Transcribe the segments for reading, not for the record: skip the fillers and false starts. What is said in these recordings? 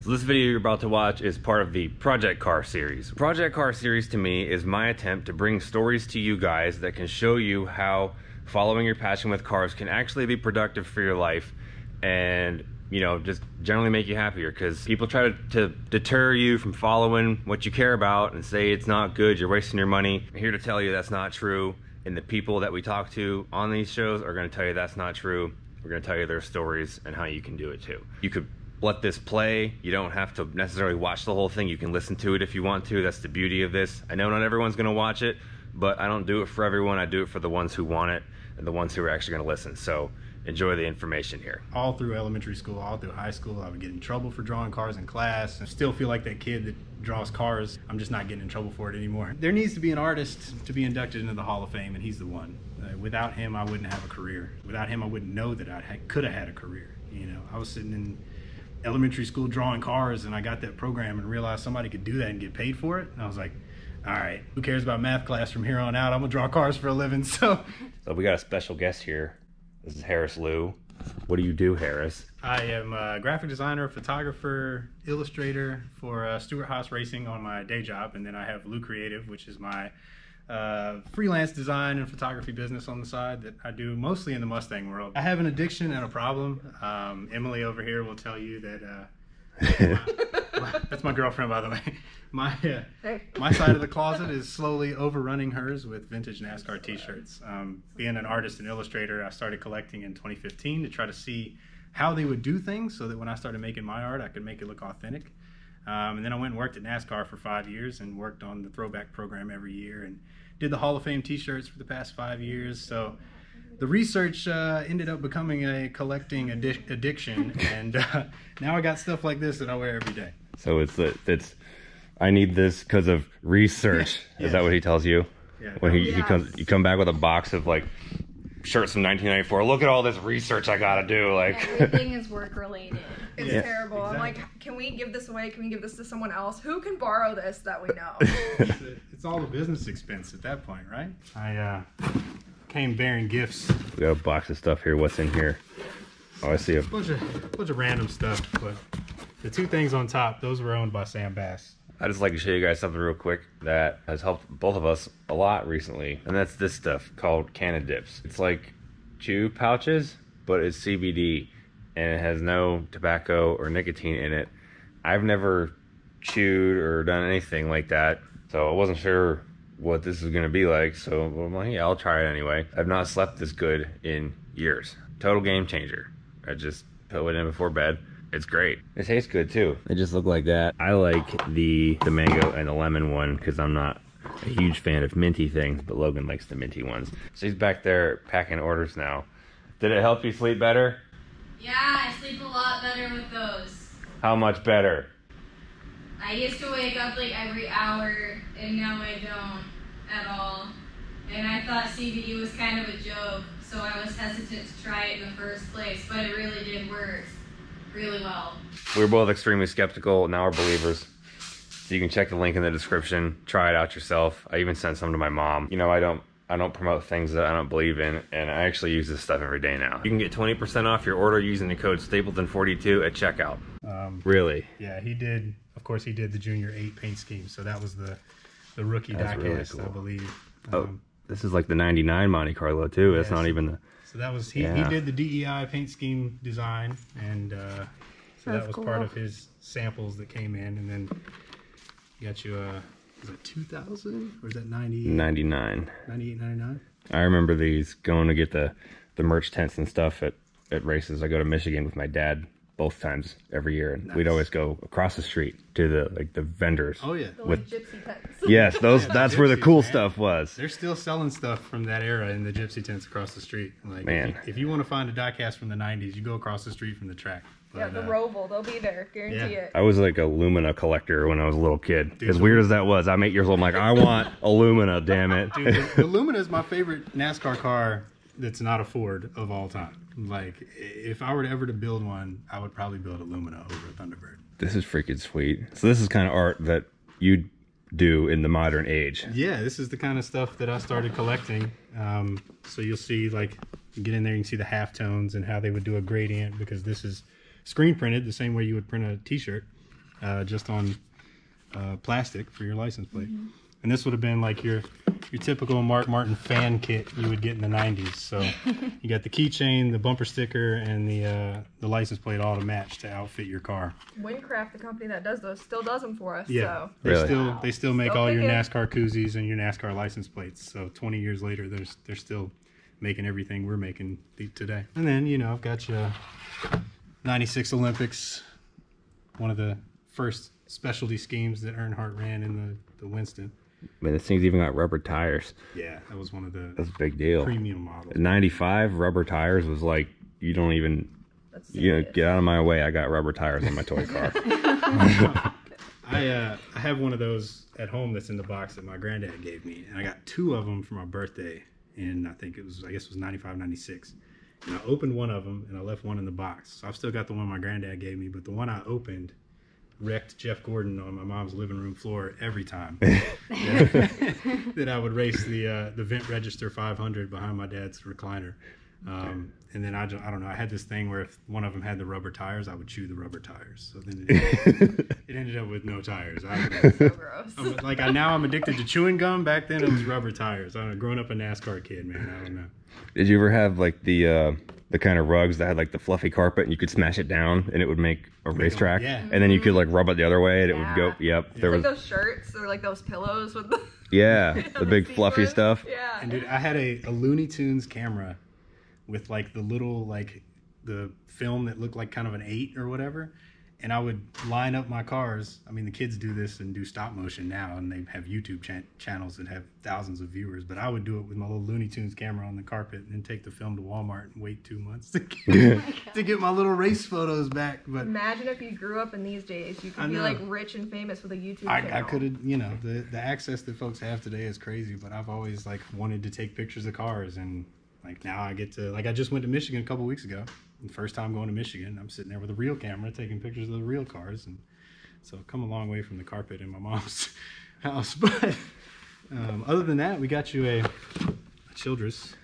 So this video you're about to watch is part of the Project Car series. Project Car series to me is my attempt to bring stories to you guys that can show you how following your passion with cars can actually be productive for your life and, you know, just generally make you happier, because people try to deter you from following what you care about and say it's not good, you're wasting your money. I'm here to tell you that's not true, and the people that we talk to on these shows are going to tell you that's not true. We're going to tell you their stories and how you can do it too. You could let this play. You don't have to necessarily watch the whole thing. You can listen to it if you want to. That's the beauty of this. I know not everyone's going to watch it, but I don't do it for everyone. I do it for the ones who want it and the ones who are actually going to listen. So enjoy the information here. All through elementary school, all through high school, I would get in trouble for drawing cars in class and still feel like that kid that draws cars. I'm just not getting in trouble for it anymore. There needs to be an artist to be inducted into the Hall of Fame, and he's the one. Without him, I wouldn't have a career. Without him, I wouldn't know that I could have had a career. You know, I was sitting in elementary school drawing cars, and I got that program and realized somebody could do that and get paid for it. And I was like, all right, who cares about math class from here on out? I'm gonna draw cars for a living. So we got a special guest here. This is Harris Liu. What do you do, Harris? I am a graphic designer, photographer, illustrator for Stewart Haas Racing on my day job, and then I have Liu Creative, which is my freelance design and photography business on the side that I do mostly in the Mustang world. I have an addiction and a problem. Emily over here will tell you that that's my girlfriend, by the way. My side of the closet is slowly overrunning hers with vintage Nascar t-shirts. Being an artist and illustrator, I started collecting in 2015 to try to see how they would do things so that when I started making my art, I could make it look authentic. And then I went and worked at NASCAR for 5 years and worked on the throwback program every year and did the Hall of Fame t-shirts for the past 5 years. So the research ended up becoming a collecting addiction, and now I got stuff like this that I wear every day. So it's I need this because of research. Yeah. Is that what he tells you? Yeah. When he comes, you come back with a box of like shirts from 1994. Look at all this research I gotta do. Like everything is work related. It's terrible. Exactly. I'm like, can we give this away? Can we give this to someone else? Who can borrow this that we know? It's all a business expense at that point, right? I came bearing gifts. We got a box of stuff here. What's in here? Oh, I see a bunch of random stuff, but the two things on top, those were owned by Sam Bass. I just like to show you guys something real quick that has helped both of us a lot recently, and that's this stuff called Canna Dips. It's like chew pouches, but it's CBD, and it has no tobacco or nicotine in it. I've never chewed or done anything like that, so I wasn't sure what this is gonna be like, so I'm like, yeah, I'll try it anyway. I've not slept this good in years. Total game changer. I just put it in before bed. It's great. It tastes good too. They just look like that. I like the mango and the lemon one because I'm not a huge fan of minty things, but Logan likes the minty ones. So he's back there packing orders now. Did it help you sleep better? Yeah, I sleep a lot better with those. How much better? I used to wake up like every hour, and now I don't at all. And I thought CBD was kind of a joke, so I was hesitant to try it in the first place, but it really did work really well. We were both extremely skeptical. Now we're believers. So you can check the link in the description. Try it out yourself. I even sent some to my mom. You know, I don't promote things that I don't believe in, and I actually use this stuff every day now. You can get 20% off your order using the code Stapleton42 at checkout. Really? Yeah, he did. Of course, he did the Junior 8 paint scheme, so that was the rookie diecast, really cool. I believe. This is like the 99 Monte Carlo too. That's not even the... So that was, he did the DEI paint scheme design, and so that was cool. Part of his samples that came in, and then got you a, is it 2000 or is that 90? 99. 98, 99? I remember these going to get the merch tents and stuff at races. I go to Michigan with my dad both times every year, and we'd always go across the street to the vendors. Oh yeah, with gypsy tents. Yes, those. That's where the cool stuff was. They're still selling stuff from that era in the gypsy tents across the street. Like, man, if you want to find a diecast from the 90s, you go across the street from the track. But, yeah, the Roval, they'll be there, guarantee it. I was like a Lumina collector when I was a little kid. Dude, as weird as that was, I'm 8 years old. I'm like, I want a Lumina, damn it. Dude, the Lumina is my favorite NASCAR car that's not a Ford of all time. Like, if I were to ever to build one, I would probably build a Lumina over a Thunderbird. This is freaking sweet. So this is kind of art that you do in the modern age. Yeah, this is the kind of stuff that I started collecting. So you'll see, like, you get in there, you can see the halftones and how they would do a gradient, because this is screen printed the same way you would print a t-shirt. just on plastic for your license plate. And this would have been like your typical Mark Martin fan kit you would get in the 90s. So you got the keychain, the bumper sticker, and the license plate all to match to outfit your car. Windcraft, the company that does those, still does them for us. Yeah, So. they still make Still all your kicking. NASCAR koozies and your NASCAR license plates. So 20 years later, they're still making everything we're making today. And then, you know, I've got you 96 Olympics, one of the first specialty schemes that Earnhardt ran in the Winston. Man, this thing's even got rubber tires. Yeah, that was one of the That's a big deal. premium models. 95 rubber tires was like, you don't even, That's you know, serious. get out of my way. I got rubber tires on my toy car. I have one of those at home that's in the box that my granddad gave me, and I got 2 of them for my birthday, and I guess it was 95, 96. And I opened one of them, and I left one in the box. So I've still got the one my granddad gave me, but the one I opened wrecked Jeff Gordon on my mom's living room floor every time that I would race the Vent Register 500 behind my dad's recliner. And then I don't know, I had this thing where if one of them had the rubber tires, I would chew the rubber tires. So then it ended up with no tires. So gross. Now I'm addicted to chewing gum. Back then it was rubber tires. I don't know, growing up a NASCAR kid, man, I don't know. Did you ever have like the kind of rugs that had like the fluffy carpet and you could smash it down and it would make a racetrack? Yeah. And then you could like rub it the other way and it would go, yep. There It's was, like those shirts or like those pillows with the yeah, the big fluffy sequins. stuff. Yeah. And dude, I had a Looney Tunes camera with like the little, like the film that looked like kind of an 8 or whatever. And I would line up my cars. I mean, the kids do this and do stop motion now, and they have YouTube channels that have thousands of viewers. But I would do it with my little Looney Tunes camera on the carpet and then take the film to Walmart and wait 2 months to get my little race photos back. But Imagine if you grew up in these days. You I could be know. like rich and famous with a YouTube I channel. could have, you know, the access that folks have today is crazy. But I've always like wanted to take pictures of cars, and like now I get to, like I just went to Michigan a couple weeks ago. The first time going to Michigan, I'm sitting there with a real camera taking pictures of the real cars, and so I've come a long way from the carpet in my mom's house. But other than that, we got you a Childress.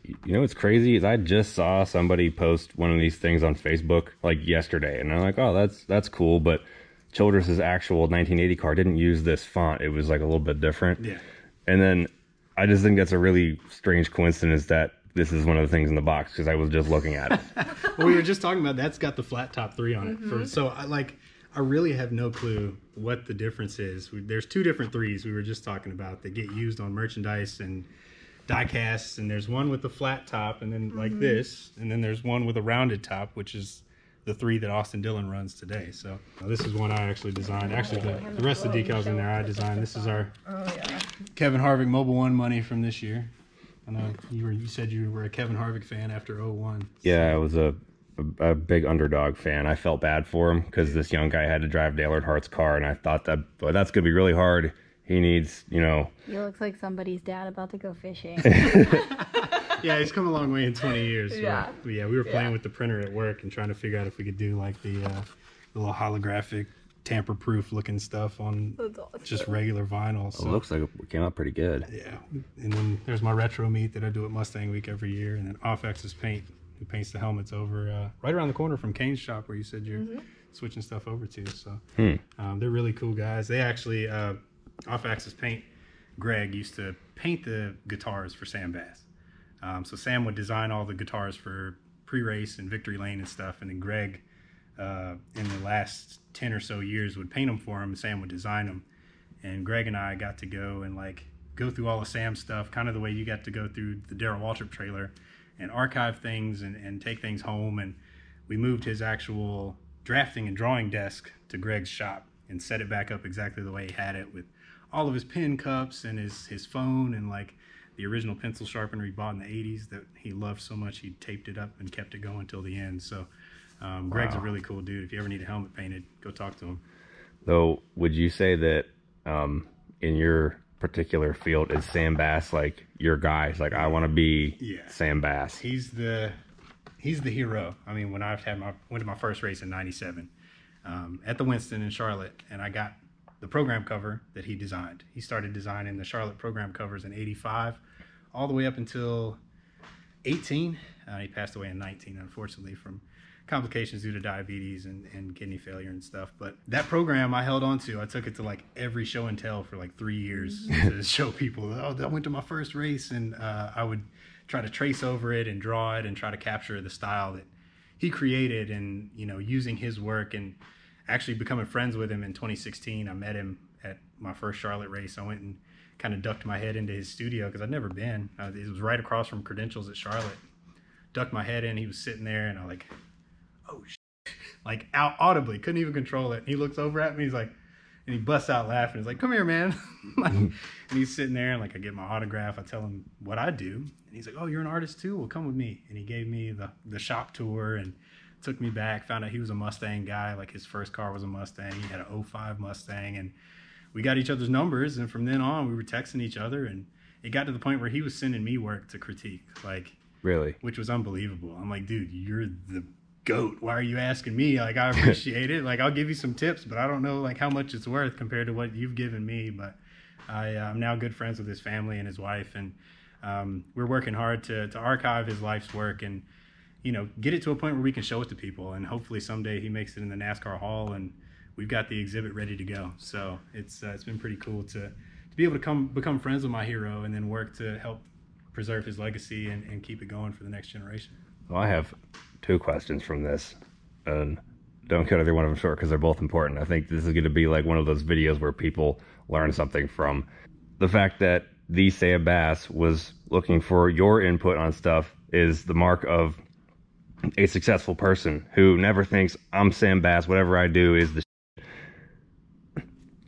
You know what's crazy is I just saw somebody post one of these things on Facebook like yesterday, and I'm like, oh, that's cool. But Childress's actual 1980 car didn't use this font. It was like a little bit different. Yeah. And then I just think that's a really strange coincidence that this is one of the things in the box because I was just looking at it. Well, we were just talking about that's got the flat top 3 on it. So I really have no clue what the difference is. There's 2 different 3s we were just talking about that get used on merchandise and die casts, and there's one with the flat top and then like this, and then there's one with a rounded top, which is the 3 that Austin Dillon runs today. So this is one I actually designed. Actually, the rest of the decals in there I designed. This is our Kevin Harvick Mobile One money from this year. I know you said you were a Kevin Harvick fan after 01. Yeah, I was a big underdog fan. I felt bad for him because this young guy had to drive Dale Earnhardt's car, and I thought that's going to be really hard. He needs, you know. You look like somebody's dad about to go fishing. Yeah, he's come a long way in 20 years. Yeah. But yeah, we were playing with the printer at work and trying to figure out if we could do like the little holographic tamper-proof looking stuff on just regular vinyl. So It looks like it came out pretty good. yeah, and then there's my retro meet that I do at Mustang Week every year, and then Off Axis Paint, who paints the helmets over right around the corner from Kane's shop where you said you're switching stuff over to. So they're really cool guys. They actually Off Axis Paint, Greg used to paint the guitars for Sam Bass. So Sam would design all the guitars for pre-race and Victory Lane and stuff, and then Greg in the last 10 or so years would paint them for him, and Sam would design them. And Greg and I got to go and like go through all of Sam's stuff, kind of the way you got to go through the Darrell Waltrip trailer and archive things and take things home. And we moved his actual drafting and drawing desk to Greg's shop and set it back up exactly the way he had it, with all of his pen cups and his phone and like the original pencil sharpener he bought in the 80s that he loved so much he taped it up and kept it going till the end. So Greg's a really cool dude. If you ever need a helmet painted, go talk to him. Though, would you say that in your particular field is Sam Bass like your guy? It's like, I want to be Sam Bass. He's the hero. I mean, when went to my first race in '97 at the Winston in Charlotte, and I got the program cover that he designed. He started designing the Charlotte program covers in '85, all the way up until 18. He passed away in 19, unfortunately, from complications due to diabetes and kidney failure and stuff. But that program I held on to. I took it to like every show and tell for like 3 years to show people, oh, I went to my first race, and I would try to trace over it and draw it and try to capture the style that he created, and, you know, using his work, and actually becoming friends with him in 2016. I met him at my first Charlotte race. I went and kind of ducked my head into his studio because I'd never been. It was right across from Credentials at Charlotte. Ducked my head in. He was sitting there, and I like, oh shit, like out audibly, couldn't even control it. And he looks over at me. He's like, and he busts out laughing. He's like, "Come here, man!" Like, and he's sitting there, and like I get my autograph. I tell him what I do, and he's like, "Oh, you're an artist too? Well, come with me." And he gave me the shop tour and took me back. Found out he was a Mustang guy. Like his first car was a Mustang. He had an '05 Mustang, and we got each other's numbers. And from then on, we were texting each other, and it got to the point where he was sending me work to critique, like, Really? which was unbelievable. I'm like, dude, you're the GOAT. Why are you asking me? Like, I appreciate it. Like, I'll give you some tips, but I don't know like how much it's worth compared to what you've given me. But I'm now good friends with his family and his wife, and we're working hard to archive his life's work and, you know, get it to a point where we can show it to people. And hopefully someday he makes it in the NASCAR Hall, and we've got the exhibit ready to go. So it's been pretty cool to be able to become friends with my hero, and then work to help preserve his legacy and keep it going for the next generation. Well, I have 2 questions from this, and don't cut either one of them short because they're both important. I think this is going to be like one of those videos where people learn something from. The fact that the Sam Bass was looking for your input on stuff is the mark of a successful person who never thinks, I'm Sam Bass, whatever I do is the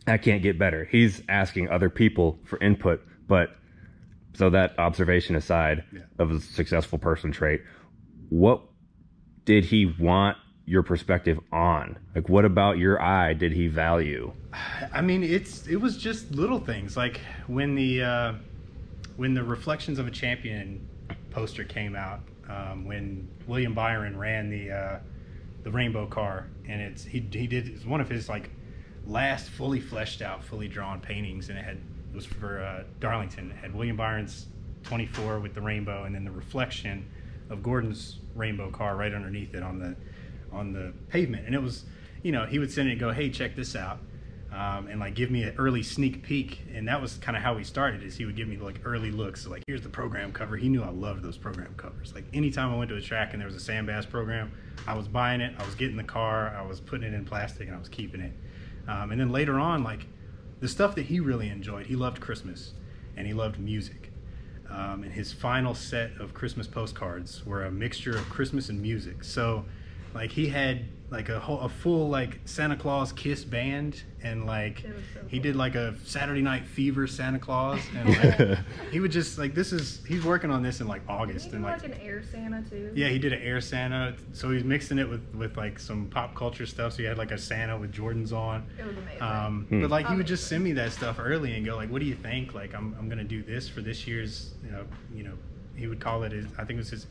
I can't get better. He's asking other people for input. But so that observation aside, of a successful person trait, what did he want your perspective on? Like, what about your eye did he value? I mean, it was just little things, like when the Reflections of a Champion poster came out, when William Byron ran the rainbow car, and it's one of his like last fully fleshed out, fully drawn paintings, and it was for Darlington. It had William Byron's 24 with the rainbow, and then the reflection of Gordon's rainbow car right underneath it on the pavement. And it was, you know, he would send it and go, "Hey, check this out," and like give me an early sneak peek. And that was kind of how we started, is he would give me like early looks. So like, here's the program cover. He knew I loved those program covers. Like anytime I went to a track and there was a Sam Bass program, I was buying it, I was getting the car, I was putting it in plastic, and I was keeping it. And then later on, like the stuff that he really enjoyed, he loved Christmas and he loved music. And his final set of Christmas postcards were a mixture of Christmas and music. So like he had like a full like Santa Claus Kiss band, and like he did like a Saturday Night Fever Santa Claus, and like he would just like, he's working on this in like August. Did he and do like an Air Santa too? Yeah, he did an Air Santa. So he's mixing it with like some pop culture stuff. So he had like a Santa with Jordans on. It was amazing. But like he would just send me that stuff early and go like, "What do you think? Like I'm gonna do this for this year's, you know," he would call it I think it was his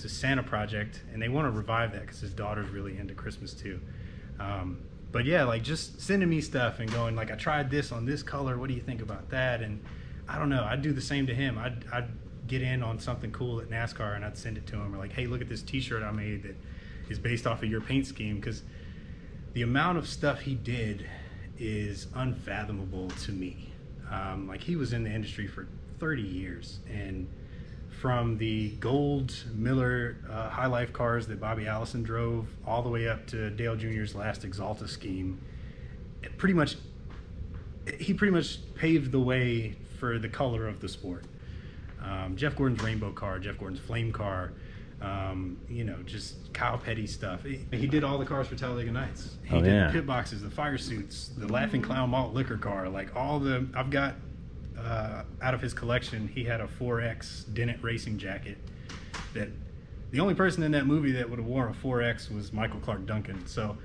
Santa project, and they want to revive that because his daughter's really into Christmas too. But yeah, like just sending me stuff and going like, "I tried this on this color. What do you think about that?" And I don't know, I'd do the same to him. I'd get in on something cool at NASCAR, and I'd send it to him, or like, "Hey, look at this t-shirt I made that is based off of your paint scheme," because the amount of stuff he did is unfathomable to me. Like he was in the industry for 30 years, and from the gold Miller High Life cars that Bobby Allison drove all the way up to Dale Jr.'s last Exalta scheme, he pretty much paved the way for the color of the sport. Jeff Gordon's rainbow car, Jeff Gordon's flame car, just Kyle Petty stuff. He did all the cars for Talladega Nights. He did the pit boxes, the fire suits, the Laughing Clown Malt liquor car, like I've got out of his collection. He had a 4X Dennett racing jacket that the only person in that movie that would have worn a 4X was Michael Clark Duncan. So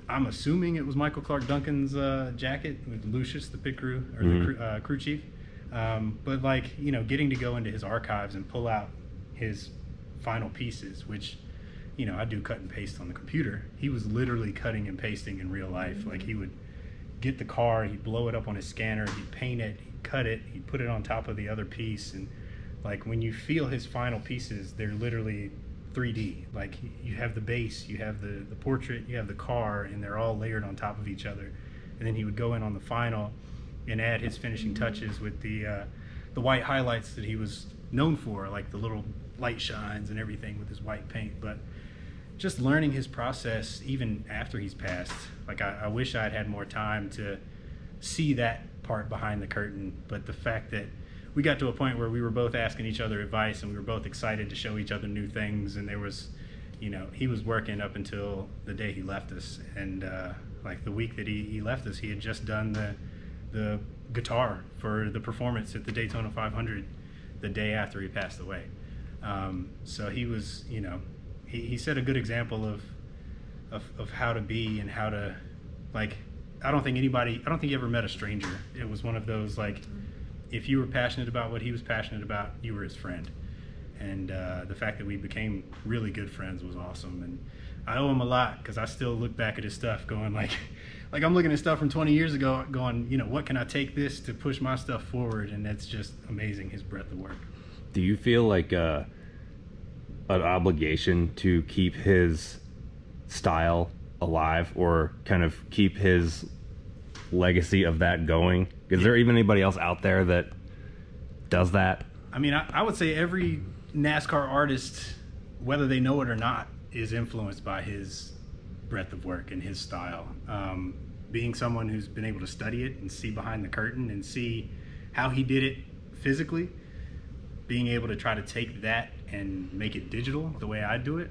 I'm assuming it was Michael Clark Duncan's jacket with Lucius, the pit crew, or the crew chief. But like, getting to go into his archives and pull out his final pieces, which, I do cut and paste on the computer. He was literally cutting and pasting in real life. Like he would get the car, he'd blow it up on his scanner, he'd paint it, he'd cut it, he'd put it on top of the other piece. And like when you feel his final pieces, they're literally 3D. Like you have the base, you have the portrait, you have the car, and they're all layered on top of each other. And then he would go in on the final and add his finishing touches with the white highlights that he was known for, like the little light shines and everything with his white paint. But just learning his process even after he's passed, like I wish I'd had more time to see that part behind the curtain. But the fact that we got to a point where we were both asking each other advice and we were both excited to show each other new things, and there was, you know, he was working up until the day he left us. And like the week that he left us, he had just done the guitar for the performance at the Daytona 500 the day after he passed away. So he was, you know, he set a good example of how to be and how to, like, I don't think he ever met a stranger. It was one of those, like, if you were passionate about what he was passionate about, you were his friend. And the fact that we became really good friends was awesome. And I owe him a lot, because I still look back at his stuff going like I'm looking at stuff from 20 years ago going, you know, what can I take this to push my stuff forward? And that's just amazing, his breadth of work. Do you feel like an obligation to keep his style alive, or kind of keep his legacy of that going? Is there even anybody else out there that does that? I mean, I would say every NASCAR artist, whether they know it or not, is influenced by his breadth of work and his style. Being someone who's been able to study it and see behind the curtain and see how he did it physically, being able to try to take that and make it digital the way I do it,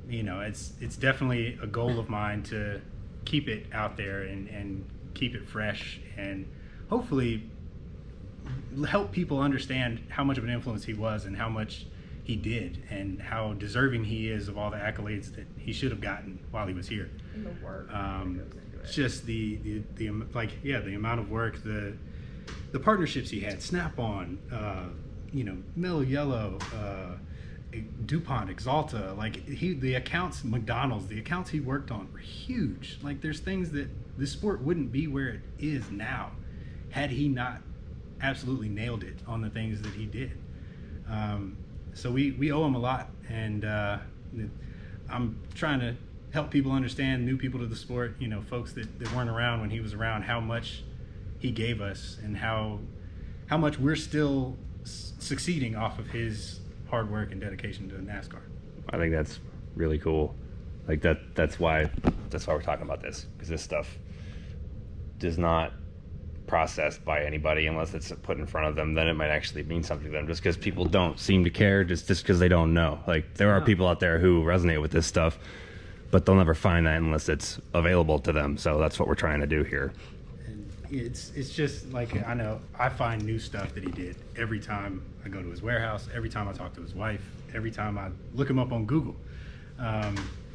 you know, it's definitely a goal of mine to keep it out there and keep it fresh, and hopefully help people understand how much of an influence he was and how much he did and how deserving he is of all the accolades that he should have gotten while he was here. And the work that goes into it. Just the amount of work, the partnerships he had, Snap-on, you know, Mellow Yellow, DuPont, Exalta, like the accounts, McDonald's, the accounts he worked on were huge. Like there's things that this sport wouldn't be where it is now had he not absolutely nailed it on the things that he did. So we owe him a lot, and I'm trying to help people understand, new people to the sport, you know, folks that weren't around when he was around, how much he gave us and how much we're still succeeding off of his hard work and dedication to NASCAR. I think that's really cool. Like that's why we're talking about this, because this stuff does not processed by anybody unless it's put in front of them. Then it might actually mean something to them, just because people don't seem to care, just because they don't know. Like there are people out there who resonate with this stuff, but they'll never find that unless it's available to them. So that's what we're trying to do here. And it's just like, I know I find new stuff that he did every time I go to his warehouse, every time I talk to his wife, every time I look him up on Google.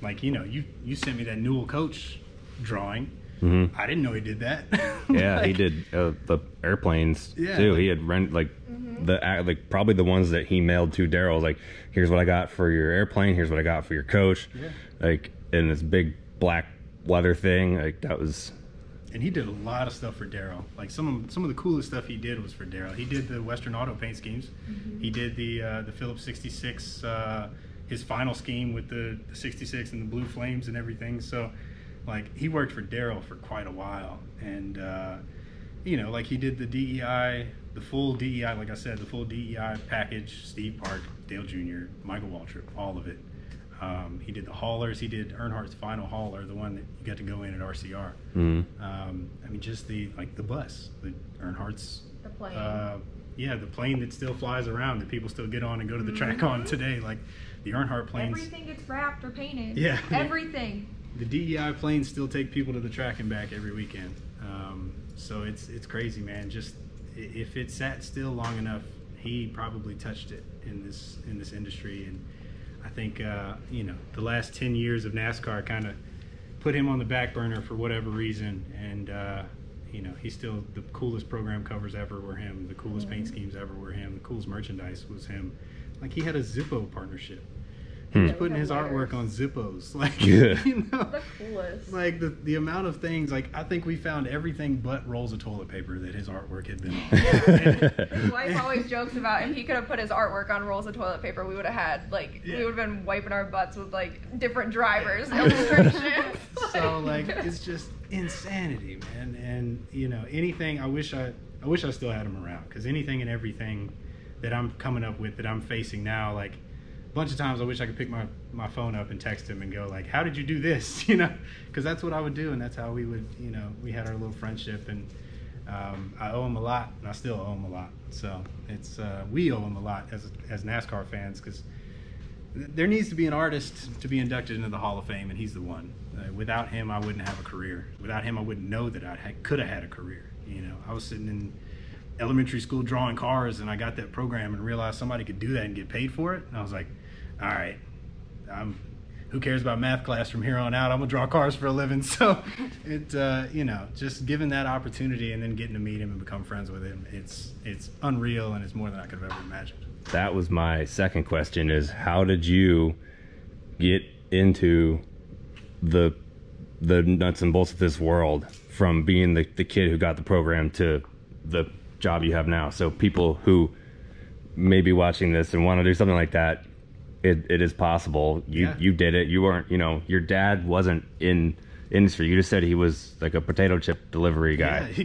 Like, you know, you sent me that Newell coach drawing. Mm-hmm. I didn't know he did that. Yeah, like, he did the airplanes too. He had probably the ones that he mailed to Daryl. Like, here's what I got for your airplane. Here's what I got for your coach. Yeah. Like in this big black leather thing. Like that was. And he did a lot of stuff for Daryl. Like some of the coolest stuff he did was for Daryl. He did the Western Auto paint schemes. Mm-hmm. He did the Phillips 66, his final scheme with the 66 and the blue flames and everything. So. Like, he worked for Daryl for quite a while, and you know, like he did the DEI, the full DEI, like I said, the full DEI package. Steve Park, Dale Jr., Michael Waltrip, all of it. He did the haulers. He did Earnhardt's final hauler, the one that you got to go in at RCR. Mm-hmm. I mean, just the bus, the Earnhardt's. The plane. The plane that still flies around, that people still get on and go to the track on today. Like the Earnhardt planes. Everything gets wrapped or painted. Yeah. Everything. The DEI planes still take people to the track and back every weekend. So it's crazy, man. Just if it sat still long enough, he probably touched it in this industry. And I think you know, the last 10 years of NASCAR kind of put him on the back burner for whatever reason. And you know, he's still the coolest program covers ever were him. The coolest paint schemes ever were him. The coolest merchandise was him. Like he had a Zippo partnership. He was putting his artwork on Zippos, like Yeah. you know, The coolest. like the amount of things. Like I think we found everything but rolls of toilet paper that his artwork had been on. His wife always jokes about if he could have put his artwork on rolls of toilet paper, we would have had we would have been wiping our butts with like different drivers illustrations. So like it's just insanity, man. And you know, anything I wish I still had him around, because anything and everything that I'm coming up with that I'm facing now, like a bunch of times I wish I could pick my phone up and text him and go like, how did you do this? You know, because that's what I would do, and that's how we would, you know, we had our little friendship. And I owe him a lot, and I still owe him a lot. So it's we owe him a lot as NASCAR fans, because there needs to be an artist to be inducted into the Hall of Fame, and he's the one. Without him, I wouldn't have a career. Without him, I wouldn't know that I could have had a career. You know, I was sitting in elementary school drawing cars, and I got that program and realized somebody could do that and get paid for it. And I was like, all right, who cares about math class from here on out? I'm gonna draw cars for a living. So it, you know, just given that opportunity and then getting to meet him and become friends with him, it's unreal, and it's more than I could have ever imagined. That was my second question, is how did you get into the nuts and bolts of this world, from being the kid who got the program to the job you have now? So people who may be watching this and want to do something like that, it is possible. You did it. You weren't, you know, your dad wasn't in industry. You just said he was like a potato chip delivery guy. Yeah.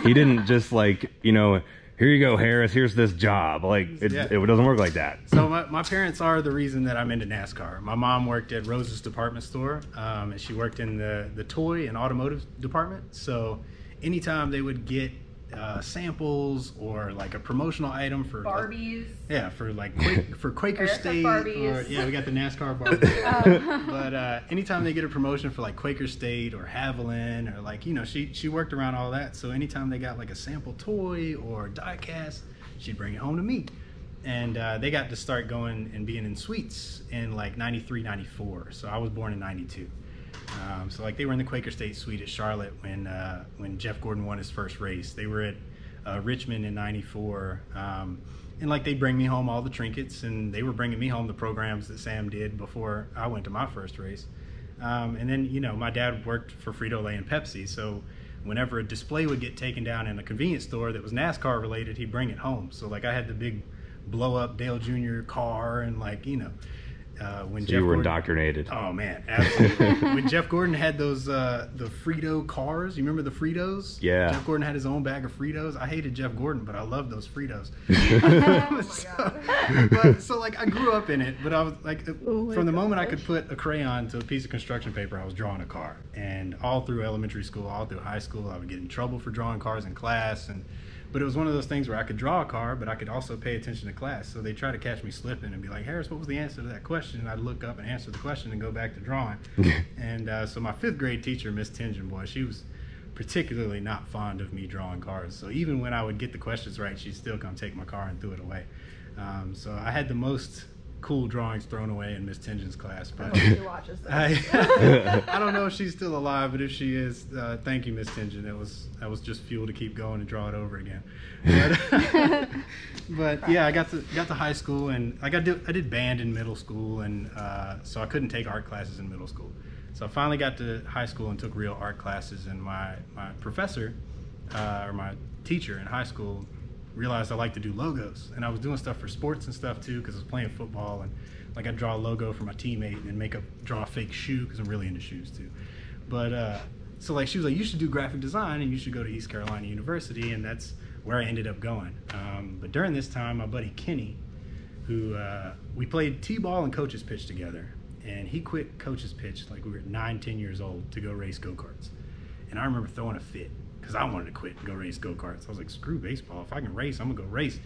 He didn't just like, you know, here you go, Harris, here's this job. Like it doesn't work like that. So my parents are the reason that I'm into NASCAR. My mom worked at Rose's department store, and she worked in the toy and automotive department. So anytime they would get samples or like a promotional item for Barbies. for like for Quaker Erica State, Barbies. or we got the NASCAR Barbies. But anytime they get a promotion for like Quaker State or Haviland, or like, you know, she worked around all that. So anytime they got like a sample toy or die cast, she'd bring it home to me. And they got to start going and being in suites in like 93, 94. So I was born in 92. So like they were in the Quaker State suite at Charlotte when Jeff Gordon won his first race. They were at Richmond in 94. And like they'd bring me home all the trinkets, and they were bringing me home the programs that Sam did before I went to my first race. And then, you know, my dad worked for Frito-Lay and Pepsi. So whenever a display would get taken down in a convenience store that was NASCAR related, he'd bring it home. So like I had the big blow up Dale Jr. car, and like, you know, when So Jeff you were Gordon, indoctrinated. oh man, absolutely. When Jeff Gordon had those the Frito cars, you remember the Fritos? Yeah. Jeff Gordon had his own bag of Fritos. I hated Jeff Gordon, but I loved those Fritos. So like I grew up in it, but I was like, from the moment I could put a crayon to a piece of construction paper, I was drawing a car. And all through elementary school, all through high school, I would get in trouble for drawing cars in class. But it was one of those things where I could draw a car, but I could also pay attention to class. So they try to catch me slipping and be like, Harris, what was the answer to that question? And I'd look up and answer the question and go back to drawing. And so my 5th grade teacher, Miss Tingen, boy, she was particularly not fond of me drawing cars. So even when I would get the questions right, she'd still come take my car and throw it away. So I had the most cool drawings thrown away in Miss Tingen's class. But I hope she watches this. I don't know if she's still alive, but if she is, thank you, Miss Tingen. That was just fuel to keep going and draw it over again. But yeah, I got to high school, and like I did band in middle school, and so I couldn't take art classes in middle school. So I finally got to high school and took real art classes, and my professor, or my teacher in high school, realized I like to do logos, and I was doing stuff for sports and stuff too, because I was playing football, and like I'd draw a logo for my teammate and then draw a fake shoe, because I'm really into shoes too. But so like she was like, you should do graphic design and you should go to East Carolina University, and that's where I ended up going. But during this time, my buddy Kenny, who we played t-ball and coach's pitch together, and he quit coach's pitch like we were 9-10 years old to go race go-karts. And I remember throwing a fit because I wanted to quit and go race go-karts. I was like, screw baseball. If I can race, I'm gonna go race.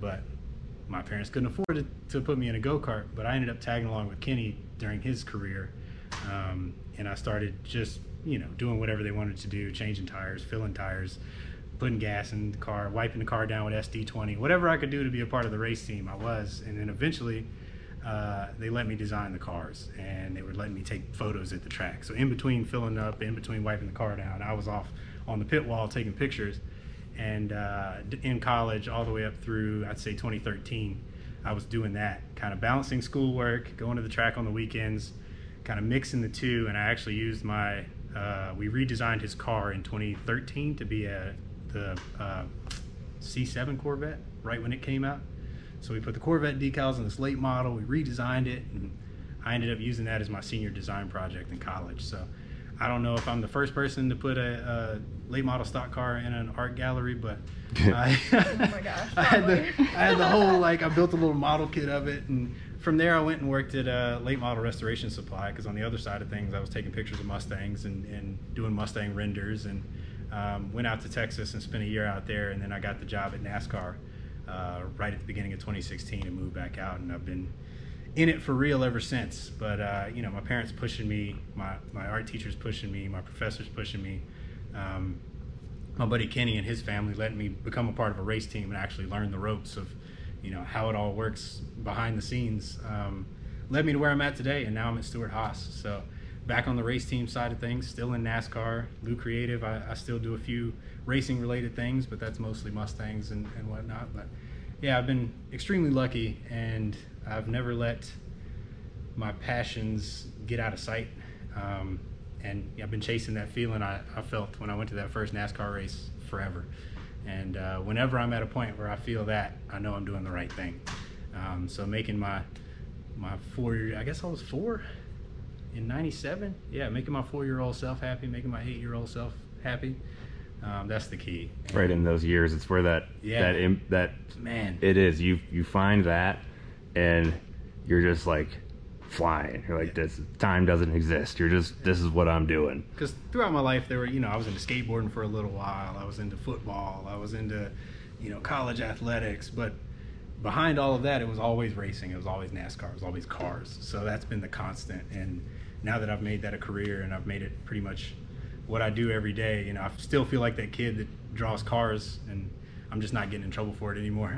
But my parents couldn't afford to put me in a go-kart, but I ended up tagging along with Kenny during his career. And I started just, you know, doing whatever they wanted to do, changing tires, filling tires, putting gas in the car, wiping the car down with SD20, whatever I could do to be a part of the race team, I was. And then eventually they let me design the cars, and they were letting me take photos at the track. So in between filling up, in between wiping the car down, I was off on the pit wall taking pictures. And in college, all the way up through, I'd say 2013, I was doing that, kind of balancing schoolwork, going to the track on the weekends, kind of mixing the two. And I actually used my, we redesigned his car in 2013 to be the C7 Corvette right when it came out. So we put the Corvette decals on this late model, we redesigned it, and I ended up using that as my senior design project in college. So I don't know if I'm the first person to put a late model stock car in an art gallery, but Oh my gosh, I had the whole, like, I built a little model kit of it, and from there I went and worked at a late model restoration supply, because on the other side of things I was taking pictures of Mustangs and doing Mustang renders, and went out to Texas and spent a year out there, and then I got the job at Nascar right at the beginning of 2016 and moved back out, and I've been in it for real ever since. But you know, my parents pushing me, my art teachers pushing me, my professors pushing me, my buddy Kenny and his family letting me become a part of a race team and actually learn the ropes of, you know, how it all works behind the scenes, led me to where I'm at today, and now I'm at Stewart-Haas. So back on the race team side of things, still in NASCAR, Lou Creative. I still do a few racing related things, but that's mostly Mustangs and whatnot. But yeah, I've been extremely lucky, and I've never let my passions get out of sight. And I've been chasing that feeling I felt when I went to that first NASCAR race forever. And whenever I'm at a point where I feel that, I know I'm doing the right thing. So making my 4-year, I guess I was 4 in 97. Yeah, making my 4-year-old self happy, making my 8-year-old self happy. That's the key. And right in those years, it's where that man, it is. You find that, and you're just like flying. You're like, this time doesn't exist. You're just, this is what I'm doing. Because throughout my life, there were, you know, I was into skateboarding for a little while. I was into football. I was into, you know, college athletics. But behind all of that, it was always racing. It was always NASCAR. It was always cars. So that's been the constant. And now that I've made that a career and I've made it pretty much what I do every day, you know, I still feel like that kid that draws cars, and I'm just not getting in trouble for it anymore.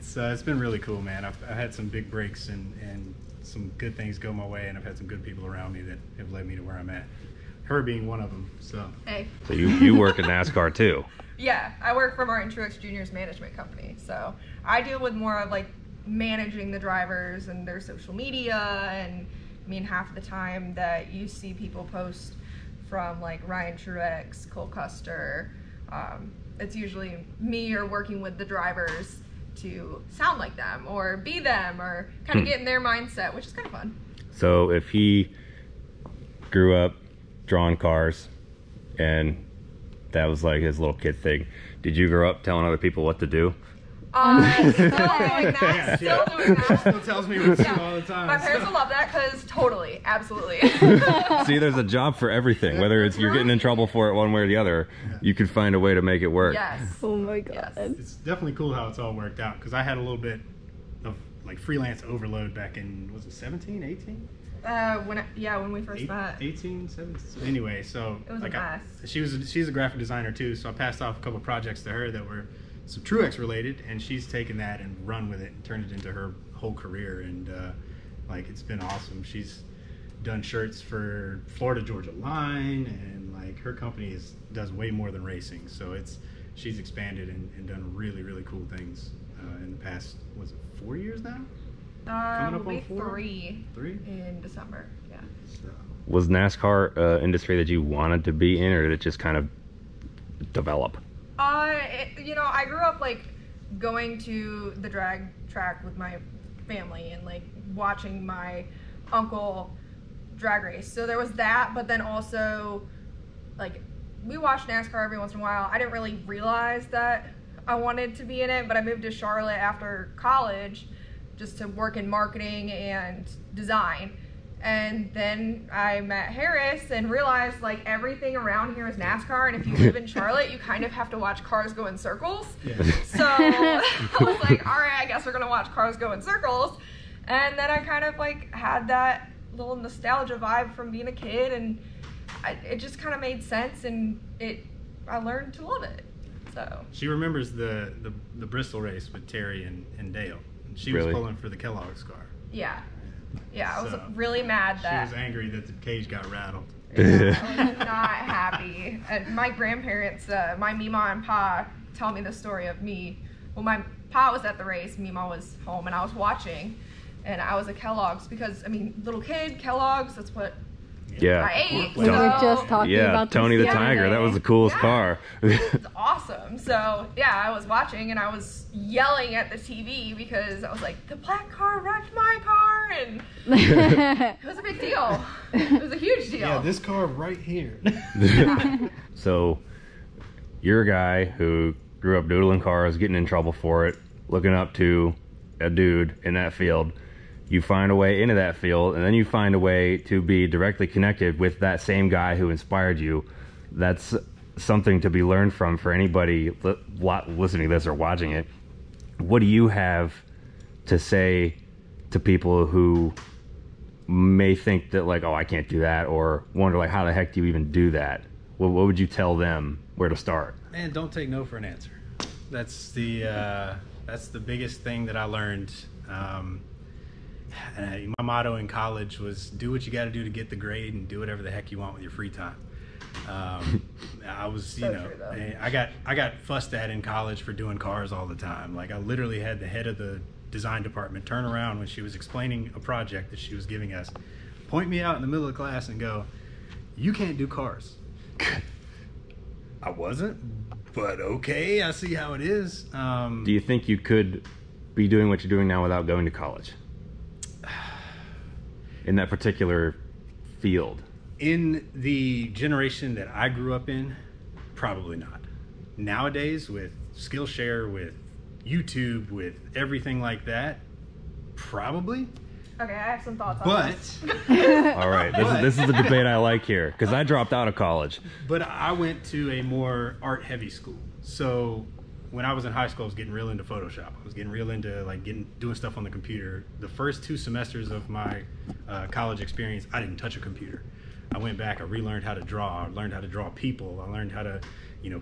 So it's been really cool, man. I've had some big breaks and some good things go my way, and I've had some good people around me that have led me to where I'm at. Her being one of them. So Hey. So you work in NASCAR too. Yeah, I work for Martin Truex Jr.'s management company. So I deal with more of like managing the drivers and their social media. And I mean, half the time that you see people post from like Ryan Truex, Cole Custer, it's usually me or working with the drivers to sound like them or be them or kind of get in their mindset, which is kind of fun. So if he grew up drawing cars and that was like his little kid thing, did you grow up telling other people what to do? Still doing that. Still doing that. Still tells me what to do all the time. My parents will love that because totally, absolutely. See, there's a job for everything. Whether it's you're getting in trouble for it one way or the other, you can find a way to make it work. Yes. Oh my god. Yes. It's definitely cool how it's all worked out, because I had a little bit of like freelance overload back in, was it 17, 18? When we first met. 18, 17. Anyway, so It was like a mess. she's a graphic designer too, so I passed off a couple projects to her that were some Truex related, and she's taken that and run with it and turned it into her whole career. And like, it's been awesome. She's done shirts for Florida Georgia Line, and like her company does way more than racing. So she's expanded and done really, really cool things in the past, was it 4 years now? Coming up We'll on be 4? 3 3? in December. Yeah. So, Was NASCAR industry that you wanted to be in, or did it just kind of develop? I grew up like going to the drag track with my family and like watching my uncle drag race. So there was that, but then also like we watched NASCAR every once in a while. I didn't really realize that I wanted to be in it, but I moved to Charlotte after college just to work in marketing and design. And then I met Harris and realized like everything around here is NASCAR, and if you live in Charlotte, you kind of have to watch cars go in circles. yeah. So I was like, all right, I guess we're gonna watch cars go in circles. And then I kind of like had that little nostalgia vibe from being a kid, and it just kind of made sense, and I learned to love it. So She remembers the Bristol race with Terry and Dale. She Really? was pulling for the Kellogg's car. yeah, I was So, really mad She that was angry that the cage got rattled. I was not happy. And my grandparents, my Mima and Pa, tell me the story of me well, my pa was at the race, Mima was home, and I was watching, and I was at Kellogg's because, I mean, little kid, Kellogg's, that's what Yeah. I ate. We were just talking about Tony this the the other Tiger. That day. was the coolest Yeah. car. It's awesome. So, yeah, I was watching, and I was yelling at the TV because I was like, the black car wrecked my car, and it was a big deal. It was a huge deal. Yeah, this car right here. So, you're a guy who grew up doodling cars, getting in trouble for it, looking up to a dude in that field. You find a way into that field, and then you find a way to be directly connected with that same guy who inspired you. That's something to be learned from for anybody listening to this or watching it. What do you have to say to people who may think that, like, oh, I can't do that, or wonder, like, how the heck do you even do that? What would you tell them where to start? Man, don't take no for an answer. That's the biggest thing that I learned. My motto in college was do what you got to do to get the grade and do whatever the heck you want with your free time. I was, So true, though. I got fussed at in college for doing cars all the time. Like, I literally had the head of the design department turn around when she was explaining a project that she was giving us, point me out in the middle of the class and go, "You can't do cars." I wasn't, but okay, I see how it is. Do you think you could be doing what you're doing now without going to college? In that particular field? In the generation that I grew up in, probably not. Nowadays, with Skillshare, with YouTube, with everything like that, probably. Okay, I have some thoughts on But this. All right, this is the debate I like here, because I dropped out of college. but I went to a more art-heavy school. So when I was in high school, I was getting real into Photoshop. I was getting real into doing stuff on the computer. The first 2 semesters of my college experience, I didn't touch a computer. I went back, I relearned how to draw. I learned how to draw people. I learned how to,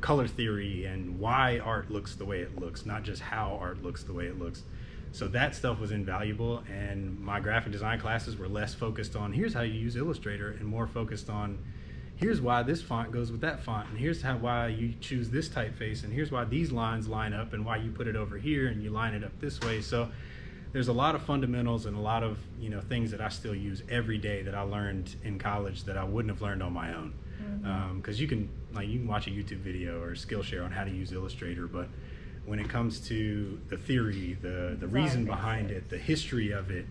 color theory and why art looks the way it looks, not just how art looks the way it looks. So that stuff was invaluable, and my graphic design classes were less focused on here's how you use Illustrator and more focused on here's why this font goes with that font, and here's why you choose this typeface, and here's why these lines line up, and why you put it over here and you line it up this way. So there's a lot of fundamentals and a lot of things that I still use every day that I learned in college that I wouldn't have learned on my own. Because you can watch a YouTube video or Skillshare on how to use Illustrator, but when it comes to the theory, the reason behind it, the history of it,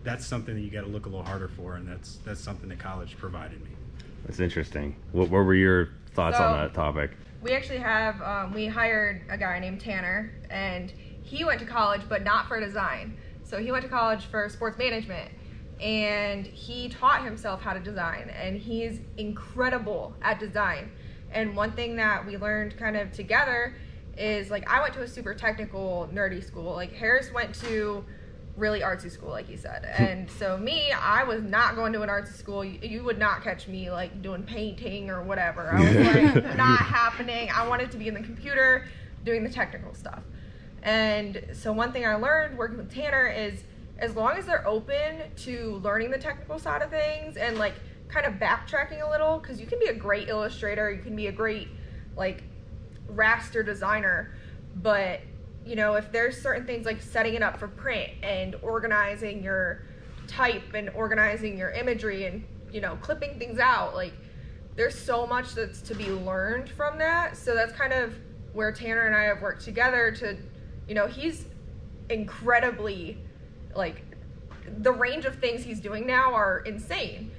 that's something that you got to look a little harder for, and that's something that college provided me. That's interesting. What were your thoughts on that topic? We actually have, we hired a guy named Tanner, and he went to college, but not for design. So he went to college for sports management, and he taught himself how to design, and he's incredible at design. And one thing that we learned kind of together is, like, I went to a super technical, nerdy school. Like, Harris went to really artsy school, like you said. And so me, I was not going to an artsy school. You would not catch me, like, doing painting or whatever. I was like, not happening. I wanted to be in the computer doing the technical stuff. And so one thing I learned working with Tanner is as long as they're open to learning the technical side of things and, like, kind of backtracking a little, because you can be a great illustrator, you can be a great, like, raster designer, but if there's certain things like setting it up for print and organizing your type and organizing your imagery and clipping things out, like, there's so much that's to be learned from that. So that's kind of where Tanner and I have worked together to, he's incredibly, like, the range of things he's doing now are insane.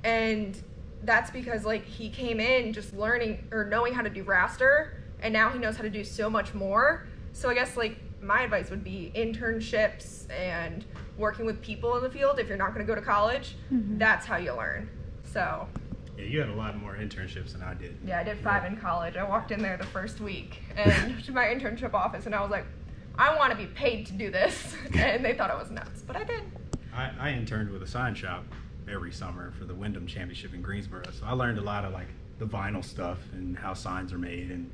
And that's because, like, he came in just learning or knowing how to do raster, and now he knows how to do so much more. So I guess, like, my advice would be internships and working with people in the field. If you're not going to go to college, that's how you learn. So Yeah, you had a lot more internships than I did. yeah, I did 5 in college. I walked in there the first week and to my internship office, and I was like, I want to be paid to do this. And they thought I was nuts, but I did. I interned with a sign shop every summer for the Wyndham Championship in Greensboro, so I learned a lot of, like, the vinyl stuff and how signs are made.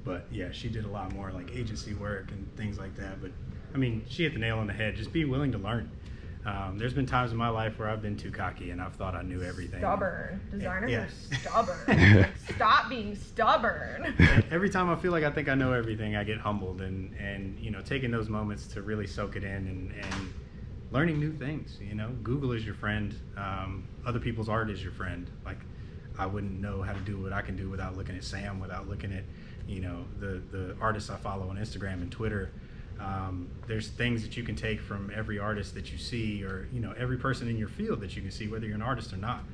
But yeah, she did a lot more, like, agency work and things like that. But I mean, she hit the nail on the head. Just be willing to learn. There's been times in my life where I've been too cocky and I've thought I knew everything. Stubborn. Designers Yeah. are stubborn. Like, stop being stubborn. Every time I feel like I think I know everything, I get humbled, and you know, taking those moments to really soak it in and learning new things. You know, Google is your friend. Other people's art is your friend. Like, I wouldn't know how to do what I can do without looking at Sam, without looking at, you know, the artists I follow on Instagram and Twitter. There's things that you can take from every artist that you see, or, you know, every person in your field that you can see, whether you're an artist or not,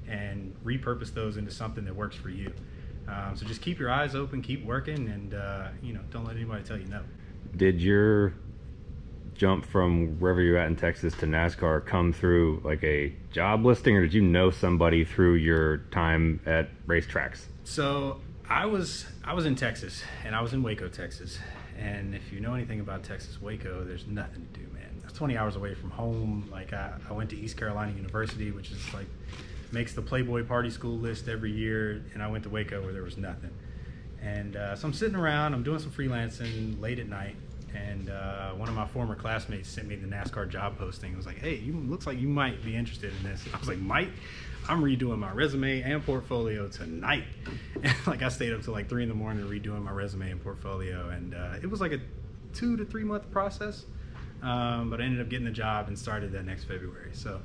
and repurpose those into something that works for you. So just keep your eyes open, keep working, and you know, don't let anybody tell you no. Did your jump from wherever you're at in Texas to NASCAR come through like a job listing, or did you know somebody through your time at racetracks? So I was in Texas, and I was in Waco, Texas. And if you know anything about Texas, Waco, there's nothing to do, man. That's 20 hours away from home. Like, I went to East Carolina University, which is like, makes the Playboy party school list every year. And I went to Waco where there was nothing. And so I'm sitting around, I'm doing some freelancing late at night. And one of my former classmates sent me the NASCAR job posting. It was like, hey, looks like you might be interested in this. And I was like, might? I'm redoing my resume and portfolio tonight. And like, I stayed up till like 3 in the morning redoing my resume and portfolio. And it was like a 2 to 3 month process. But I ended up getting the job and started that next February. So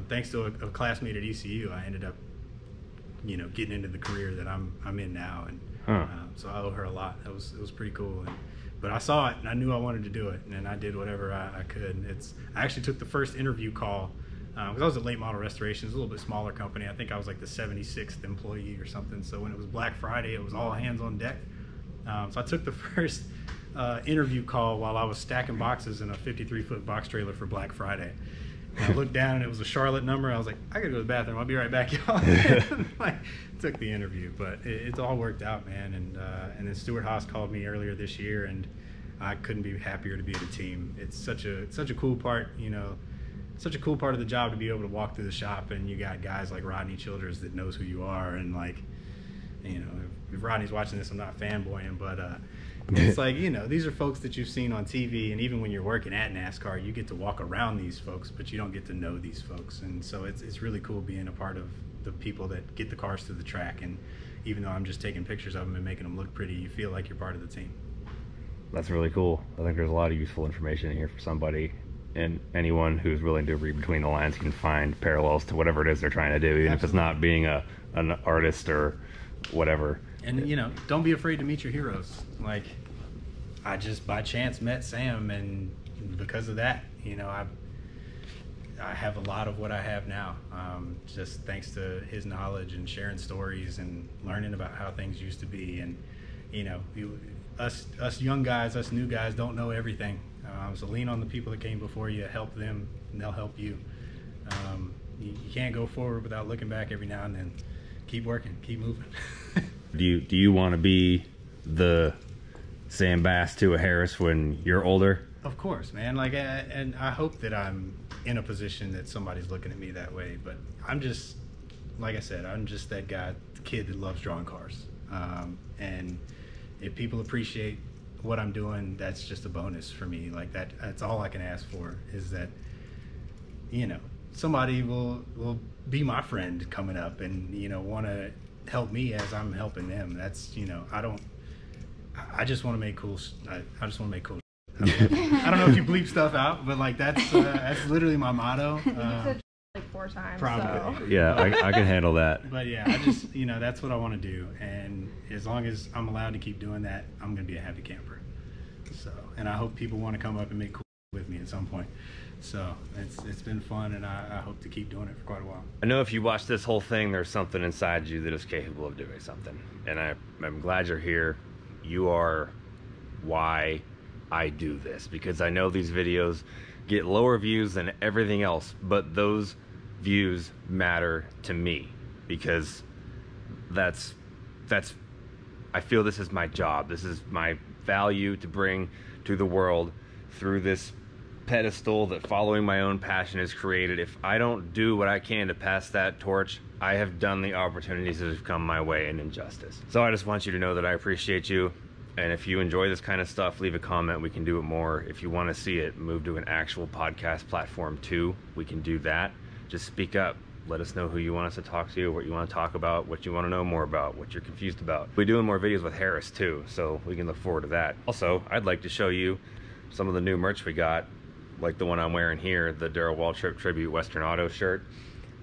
thanks to a classmate at ECU, I ended up, you know, getting into the career that I'm in now. And so I owe her a lot. It was pretty cool. But I saw it and I knew I wanted to do it, and I did whatever I could. I actually took the first interview call because I was at Late Model Restorations, a little bit smaller company. I think I was like the 76th employee or something. So when it was Black Friday, it was all hands on deck. So I took the first interview call while I was stacking boxes in a 53-foot box trailer for Black Friday. And I looked down and it was a Charlotte number. I was like, I gotta go to the bathroom. I'll be right back, y'all. Like, took the interview, but it's all worked out, man. And then Stuart Haas called me earlier this year, and I couldn't be happier to be at a team. It's such a cool part, you know, such a cool part of the job to be able to walk through the shop, and you got guys like Rodney Childers that knows who you are, and like, you know, if Rodney's watching this, I'm not fanboying, but it's like, you know, these are folks that you've seen on TV, and even when you're working at NASCAR, you get to walk around these folks, but you don't get to know these folks. And so it's really cool being a part of the people that get the cars to the track. And even though I'm just taking pictures of them and making them look pretty, you feel like you're part of the team. That's really cool. I think there's a lot of useful information in here for somebody, and anyone who's willing to read between the lines can find parallels to whatever it is they're trying to do, even if it's not being an artist or whatever. And, you know, don't be afraid to meet your heroes. Like, I just by chance met Sam, and because of that, you know, I have a lot of what I have now, just thanks to his knowledge and sharing stories and learning about how things used to be. And, you know, us young guys, us new guys don't know everything. So lean on the people that came before you, help them, and they'll help you. You can't go forward without looking back every now and then. Keep working, keep moving. Do you want to be the Sam Bass to a Harris when you're older? Of course, man. Like, and I hope that I'm in a position that somebody's looking at me that way. But I'm just, like I said, I'm just that guy, the kid that loves drawing cars. And if people appreciate what I'm doing, that's just a bonus for me. Like, that's all I can ask for, is that, you know, somebody will be my friend coming up and, you know, want to help me as I'm helping them. That's, you know, I just want to make cool. I just want to make cool. I don't know if you bleep stuff out, but like that's literally my motto. You said like 4 times. Probably. So. Yeah, I can handle that. But yeah, I just, you know, that's what I want to do, and as long as I'm allowed to keep doing that, I'm gonna be a happy camper. So, and I hope people want to come up and make cool with me at some point. So it's been fun, and I hope to keep doing it for quite a while. I know if you watch this whole thing, there's something inside you that is capable of doing something, and I'm glad you're here. You are why I do this, because I know these videos get lower views than everything else, but those views matter to me, because that's I feel this is my job. This is my value to bring to the world through this pedestal that following my own passion has created. If I don't do what I can to pass that torch, I have done the opportunities that have come my way in injustice. So I just want you to know that I appreciate you. And if you enjoy this kind of stuff, leave a comment. We can do it more. If you want to see it move to an actual podcast platform too, we can do that. Just speak up. Let us know who you want us to talk to, what you want to talk about, what you want to know more about, what you're confused about. We're doing more videos with Harris too, so we can look forward to that. Also, I'd like to show you some of the new merch we got, like the one I'm wearing here, the Darrell Waltrip Tribute Western Auto shirt,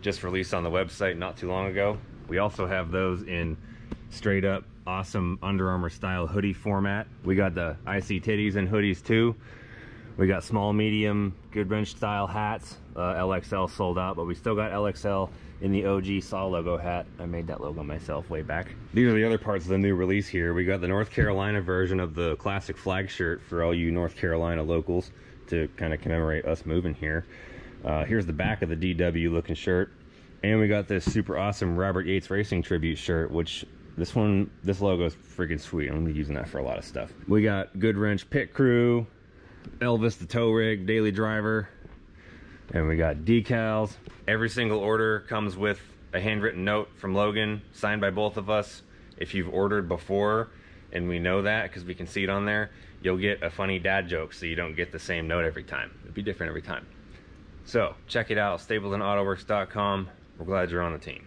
just released on the website not too long ago. We also have those in straight up awesome Under Armour style hoodie format. We got the icy titties and hoodies too. We got small, medium, Goodwrench style hats. LXL sold out, but we still got LXL in the OG SAW logo hat. I made that logo myself way back. These are the other parts of the new release here. We got the North Carolina version of the classic flag shirt for all you North Carolina locals to kind of commemorate us moving here. Here's the back of the DW looking shirt. And we got this super awesome Robert Yates Racing tribute shirt, which this logo is freaking sweet. I'm gonna be using that for a lot of stuff. We got Goodwrench Pit Crew, Elvis the Tow Rig, Daily Driver, and we got decals. Every single order comes with a handwritten note from Logan, signed by both of us. If you've ordered before, and we know that because we can see it on there, you'll get a funny dad joke, so you don't get the same note every time. It'll be different every time. So check it out, StabletonAutoworks.com. We're glad you're on the team.